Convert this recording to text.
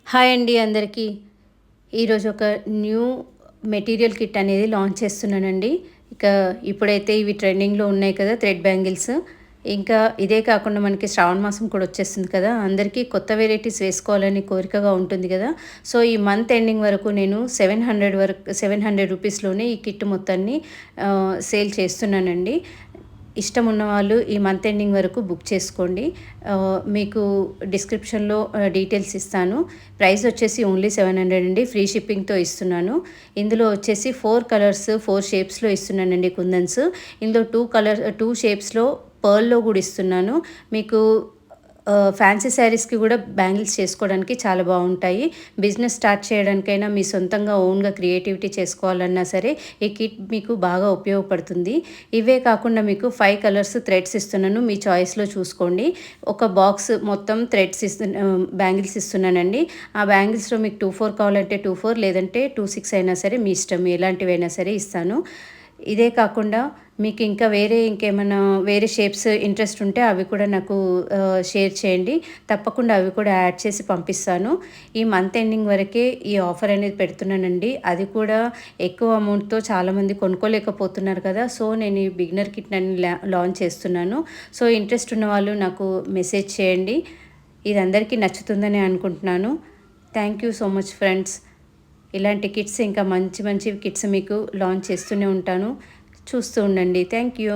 Hi అండి అందరికీ. ఈరోజు ఒక న్యూ మెటీరియల్ కిట్ అనేది లాంచ్ చేస్తున్నానండి. ఇక ఇప్పుడైతే ఇవి ట్రెండింగ్‌లో ఉన్నాయి కదా! Thread bangles. ఇంకా ఇదే కాకుండా మనకి శ్రావణ మాసం కూడా వచ్చేస్తుంది కదా! అందరికీ కొత్త వెరైటీస్ వేసుకోవాలని కోరికగా ఉంటుంది కదా! సో, ఈ మంత్ ఎండింగ్ వరకు నేను 700 రూపీస్‌లోనే ఈ కిట్ మొత్తాన్ని సేల్ చేస్తున్నానండి. ఇష్టం ఉన్నవాళ్ళు ఈ మంత్ ఎండింగ్ వరకు బుక్ చేసుకోండి. మీకు డిస్క్రిప్షన్‌లో డీటెయిల్స్ ఇస్తాను. ప్రైస్ వచ్చేసి ఓన్లీ 700 అండి. ఫ్రీ షిప్పింగ్‌తో ఇస్తున్నాను. ఇందులో వచ్చేసి 4 కలర్స్, 4 షేప్స్‌లో ఇస్తున్నానండి కుందన్స్. ఇందులో 2 షేప్స్‌లో పర్ల్‌లో కూడా ఇస్తున్నాను. మీకు ఫ్యాన్సీ శారీస్‌కి కూడా బ్యాంగిల్స్ చేసుకోవడానికి చాలా బావుంటాయి. బిజినెస్ స్టార్ట్ చేయడానికైనా, మీ సొంతంగా ఓన్‌గా క్రియేటివిటీ చేసుకోవాలన్నా సరే ఈ కిట్ మీకు బాగా ఉపయోగపడుతుంది. ఇవే కాకుండా మీకు 5 కలర్స్ థ్రెడ్స్ ఇస్తున్నాను. మీ చాయిస్‌లో చూసుకోండి. ఒక బాక్స్ మొత్తం బ్యాంగిల్స్ ఇస్తున్నానండి. ఆ బ్యాంగిల్స్‌లో మీకు 24 కావాలంటే 24 లేదంటే 26 అయినా సరే మీ ఇష్టం. ఎలాంటివైనా సరే ఇస్తాను. ఇదే కాకుండా మీకు ఇంకా ఇంకేమైనా వేరే షేప్స్ ఇంట్రెస్ట్ ఉంటే అవి కూడా నాకు షేర్ చేయండి. తప్పకుండా అవి కూడా యాడ్ చేసి పంపిస్తాను. ఈ మంత్ ఎండింగ్ వరకే ఈ ఆఫర్ అనేది పెడుతున్నానండి. అది కూడా ఎక్కువ అమౌంట్‌తో చాలామంది కొనుక్కోలేకపోతున్నారు కదా! సో, నేను ఈ బిగినర్ కిట్ అని లాంచ్ చేస్తున్నాను. సో, ఇంట్రెస్ట్ ఉన్నవాళ్ళు నాకు మెసేజ్ చేయండి. ఇది అందరికీ నచ్చుతుందని అనుకుంటున్నాను. Thank you so much friends. ఇలాంటి కిట్స్ ఇంకా మంచి మంచి కిట్స్ మీకు లాంచ్ చేస్తూనే ఉంటాను. చూస్తూ ఉండండి. Thank you.